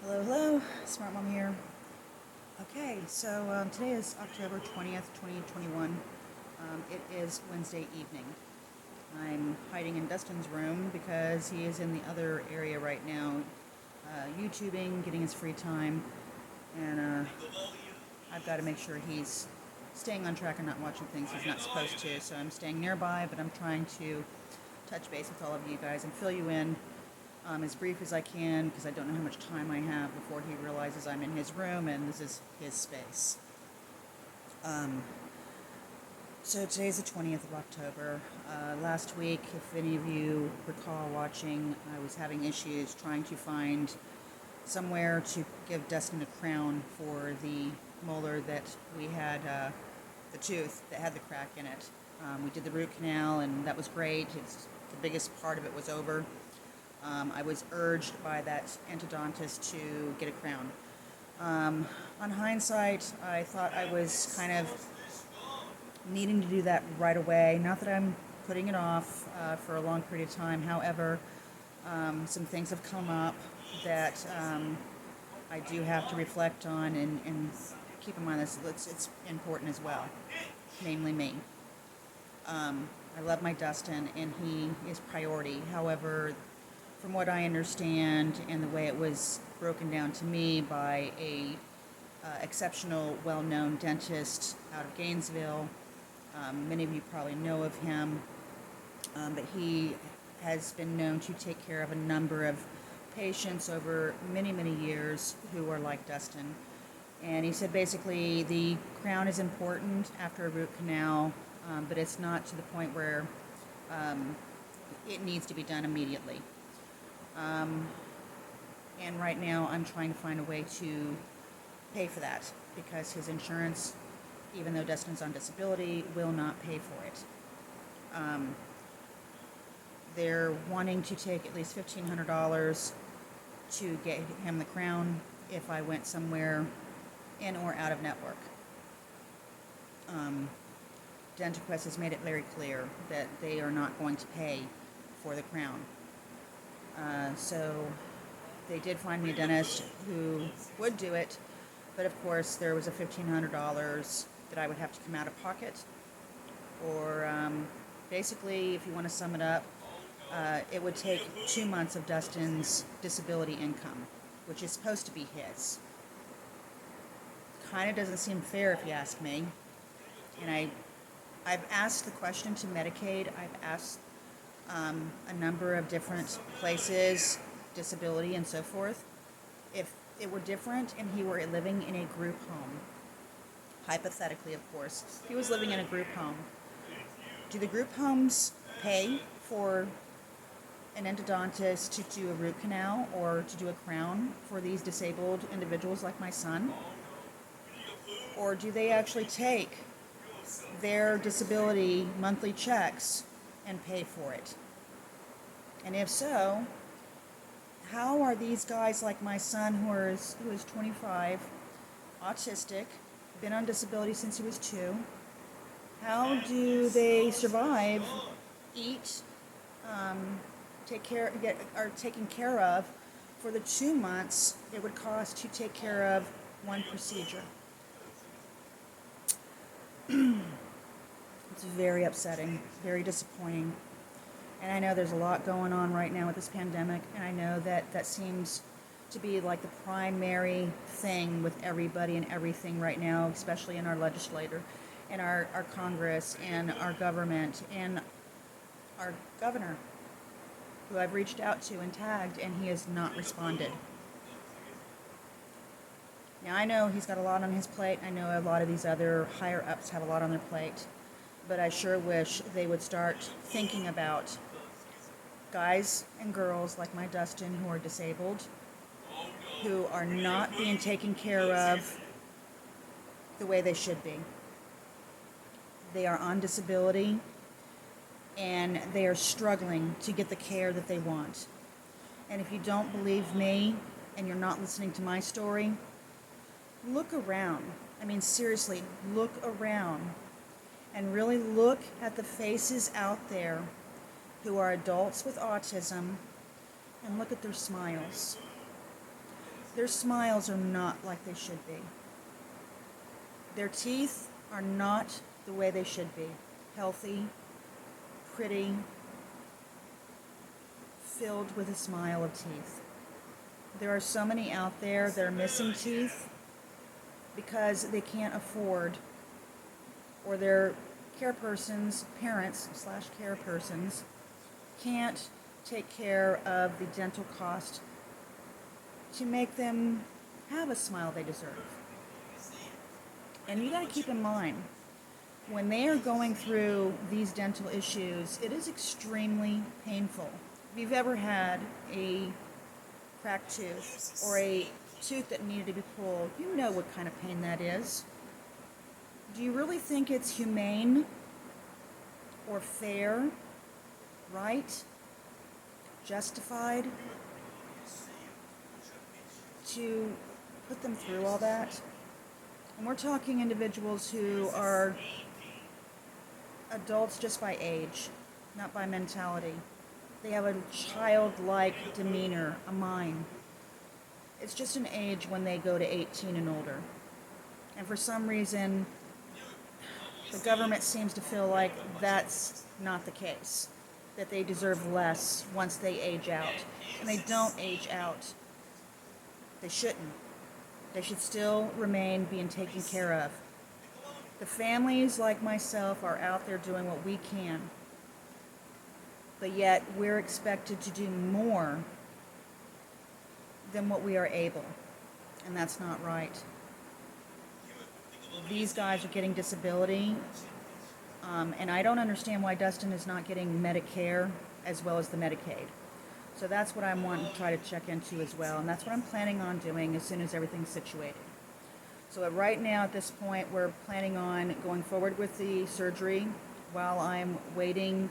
Hello, hello, Smart Mom here. Okay, so today is October 20th, 2021. It is Wednesday evening. I'm hiding in Dustin's room because he is in the other area right now, YouTubing, getting his free time, and I've got to make sure he's staying on track and not watching things he's not supposed to. So I'm staying nearby, but I'm trying to touch base with all of you guys and fill you in as brief as I can, because I don't know how much time I have before he realizes I'm in his room and this is his space. So today's the 20th of October. Last week, if any of you recall watching, I was having issues trying to find somewhere to give Dustin a crown for the molar that we had, the tooth that had the crack in it. We did the root canal and that was great. The biggest part of it was over. I was urged by that endodontist to get a crown. On hindsight, I thought I was kind of needing to do that right away. Not that I'm putting it off for a long period of time. However, some things have come up that I do have to reflect on and keep in mind that it's important as well, namely me. I love my Dustin, and he is priority. However, from what I understand and the way it was broken down to me by a exceptional, well-known dentist out of Gainesville, many of you probably know of him, but he has been known to take care of a number of patients over many, many years who are like Dustin. And he said basically the crown is important after a root canal, but it's not to the point where it needs to be done immediately. And right now I'm trying to find a way to pay for that because his insurance, even though Dustin's on disability, will not pay for it. They're wanting to take at least $1,500 to get him the crown if I went somewhere in or out of network. DentaQuest has made it very clear that they are not going to pay for the crown. So they did find me a dentist who would do it, but of course there was a $1,500 that I would have to come out of pocket, or basically, if you want to sum it up, it would take 2 months of Dustin's disability income, which is supposed to be his. Kind of doesn't seem fair if you ask me. And I've asked the question to Medicaid. I've asked a number of different places, disability and so forth, if it were different and he were living in a group home, hypothetically of course, if he was living in a group home, do the group homes pay for an endodontist to do a root canal or to do a crown for these disabled individuals like my son? Or do they actually take their disability monthly checks and pay for it? And if so, how are these guys like my son, who is 25, autistic, been on disability since he was 2, how do they survive, eat, are taken care of for the 2 months it would cost to take care of one procedure? It's very upsetting, very disappointing. And I know there's a lot going on right now with this pandemic, and I know that seems to be like the primary thing with everybody and everything right now, especially in our legislature, and our Congress, and our government, and our governor, who I've reached out to and tagged, and he has not responded. Now, I know he's got a lot on his plate. I know a lot of these other higher-ups have a lot on their plate. But I sure wish they would start thinking about guys and girls like my Dustin who are disabled, who are not being taken care of the way they should be. They are on disability, and they are struggling to get the care that they want. And if you don't believe me and you're not listening to my story, look around. I mean, seriously, look around and really look at the faces out there who are adults with autism and look at their smiles. Their smiles are not like they should be. Their teeth are not the way they should be. Healthy, pretty, filled with a smile of teeth. There are so many out there that are missing teeth because they can't afford, or their care persons, parents/care persons, can't take care of the dental cost to make them have a smile they deserve. And you got to keep in mind, when they are going through these dental issues, it is extremely painful. If you've ever had a cracked tooth or a tooth that needed to be pulled, you know what kind of pain that is. Do you really think it's humane or fair, right, justified to put them through all that? And we're talking individuals who are adults just by age, not by mentality. They have a childlike demeanor, a mind. It's just an age when they go to 18 and older. And for some reason, the government seems to feel like that's not the case, that they deserve less once they age out. And they don't age out. They shouldn't. They should still remain being taken care of. The families like myself are out there doing what we can, but yet we're expected to do more than what we are able, and that's not right. These guys are getting disability, and I don't understand why Dustin is not getting Medicare as well as the Medicaid. So that's what I'm wanting to try to check into as well, and that's what I'm planning on doing as soon as everything's situated. So right now, at this point, we're planning on going forward with the surgery while I'm waiting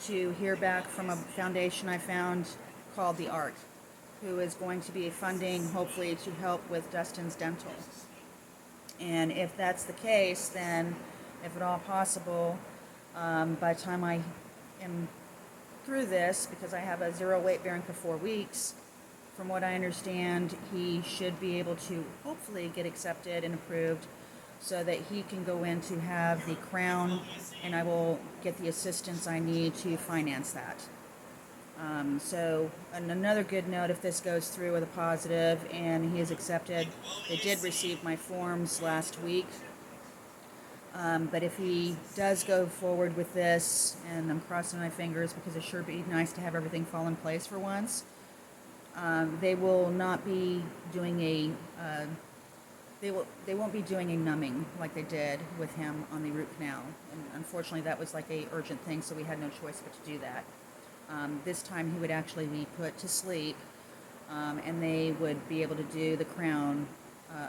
to hear back from a foundation I found called the Art, who is going to be funding, hopefully, to help with Dustin's dental. And if that's the case, then, if at all possible, by the time I am through this, because I have a 0 weight bearing for 4 weeks, from what I understand, he should be able to hopefully get accepted and approved so that he can go in to have the crown, and I will get the assistance I need to finance that. So another good note, if this goes through with a positive and he is accepted, they did receive my forms last week. But if he does go forward with this, and I'm crossing my fingers because it sure be nice to have everything fall in place for once, they will not be doing they won't be doing a numbing like they did with him on the root canal. And unfortunately, that was like a urgent thing, so we had no choice but to do that. This time he would actually be put to sleep, and they would be able to do the crown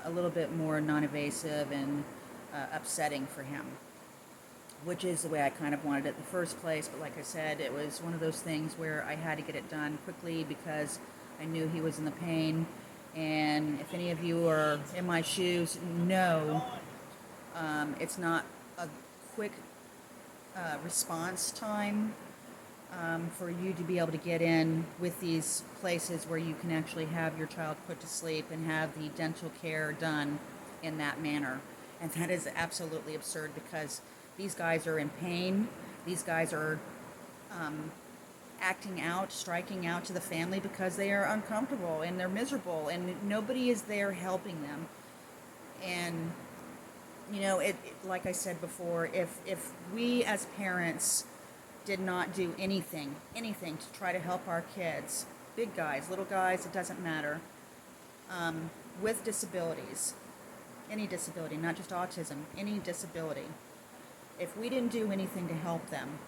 a little bit more non-invasive and upsetting for him, which is the way I kind of wanted it in the first place. But like I said, it was one of those things where I had to get it done quickly because I knew he was in the pain. And if any of you are in my shoes, know it's not a quick response time for you to be able to get in with these places where you can actually have your child put to sleep and have the dental care done in that manner. And that is absolutely absurd because these guys are in pain. These guys are acting out, striking out to the family because they are uncomfortable and they're miserable and nobody is there helping them. And, you know, like I said before, if we as parents did not do anything to try to help our kids, big guys, little guys, it doesn't matter, with disabilities, any disability, not just autism, any disability, if we didn't do anything to help them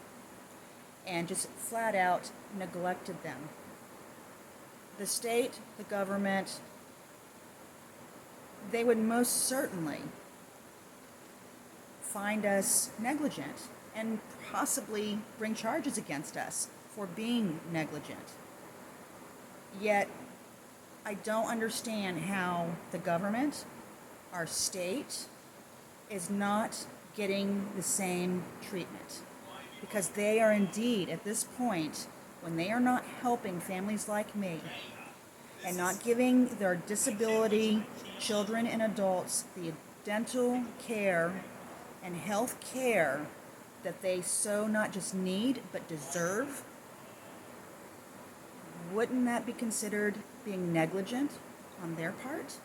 and just flat out neglected them, the state, the government, they would most certainly find us negligent and possibly bring charges against us for being negligent. Yet, I don't understand how the government, our state, is not getting the same treatment. Because they are indeed, at this point, when they are not helping families like me, and not giving their disability children and adults the dental care and health care that they so not just need but deserve, wouldn't that be considered being negligent on their part?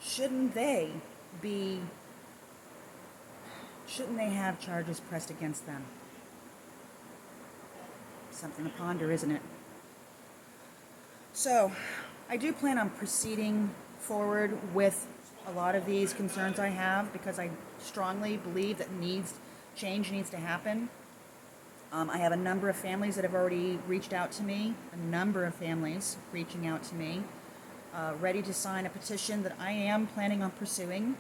Shouldn't they have charges pressed against them? Something to ponder, isn't it? So, I do plan on proceeding forward with a lot of these concerns I have, because I strongly believe that change needs to happen. I have a number of families that have already reached out to me, ready to sign a petition that I am planning on pursuing.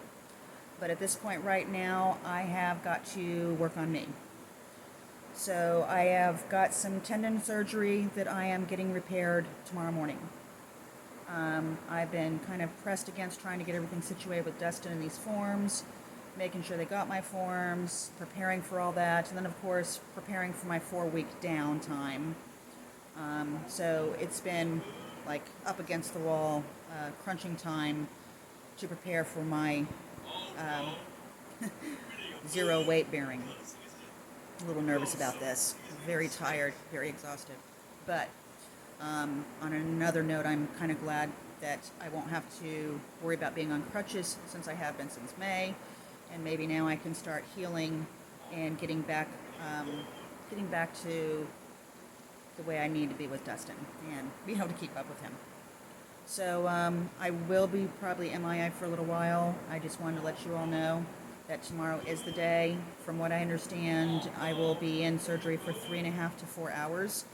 But at this point right now, I have got to work on me. So I have got some tendon surgery that I am getting repaired tomorrow morning. I've been kind of pressed against trying to get everything situated with Dustin in these forms, making sure they got my forms, preparing for all that, and then of course preparing for my 4-week downtime. So it's been like up against the wall, crunching time to prepare for my zero weight bearing. A little nervous about this, very tired, very exhausted. But on another note, I'm kind of glad that I won't have to worry about being on crutches, since I have been since May, and maybe now I can start healing and getting back to the way I need to be with Dustin and be able to keep up with him. So I will be probably MIA for a little while. I just wanted to let you all know that tomorrow is the day. From what I understand, I will be in surgery for 3.5 to 4 hours.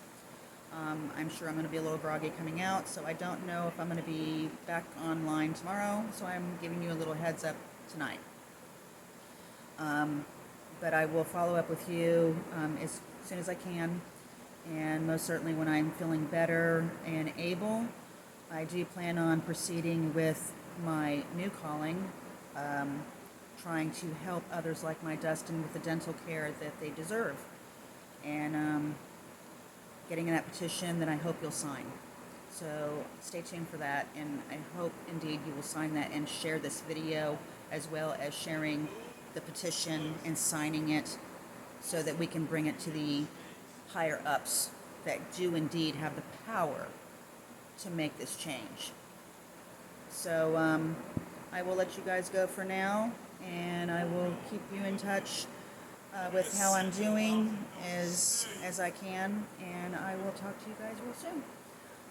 I'm sure I'm going to be a little groggy coming out, so I don't know if I'm going to be back online tomorrow, so I'm giving you a little heads up tonight. But I will follow up with you as soon as I can, and most certainly when I'm feeling better and able. I do plan on proceeding with my new calling, trying to help others like my Dustin with the dental care that they deserve, and getting that petition that I hope you'll sign. So stay tuned for that, and I hope indeed you will sign that and share this video, as well as sharing the petition and signing it, so that we can bring it to the higher ups that do indeed have the power to make this change. So I will let you guys go for now, and I will keep you in touch with how I'm doing as I can, and I will talk to you guys real soon.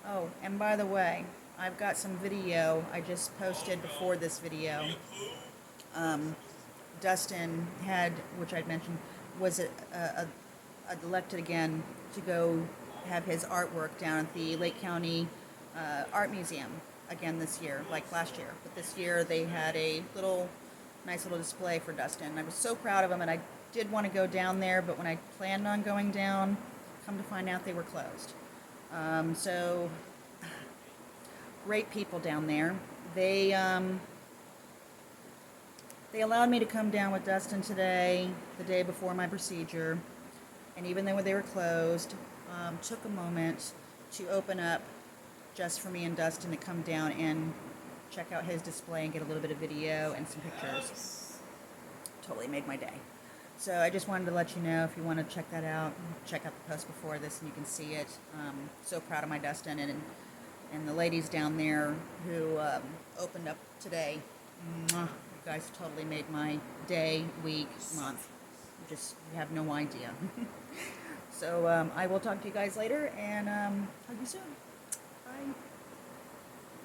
Oh, and by the way, I've got some video I just posted before this video. Dustin had, which I'd mentioned, was elected again to go have his artwork down at the Lake County Art Museum again this year, like last year. But this year they had a nice little display for Dustin. I was so proud of him, and I did want to go down there, but when I planned on going down, come to find out they were closed. So great people down there. They allowed me to come down with Dustin today, the day before my procedure, and even though they were closed, took a moment to open up just for me and Dustin to come down and check out his display and get a little bit of video and some pictures. Totally made my day. So I just wanted to let you know, if you want to check that out, check out the post before this and you can see it. So proud of my Dustin and the ladies down there who opened up today. Mwah. You guys totally made my day, week, month. You have no idea. So I will talk to you guys later, and talk to you soon. Bye.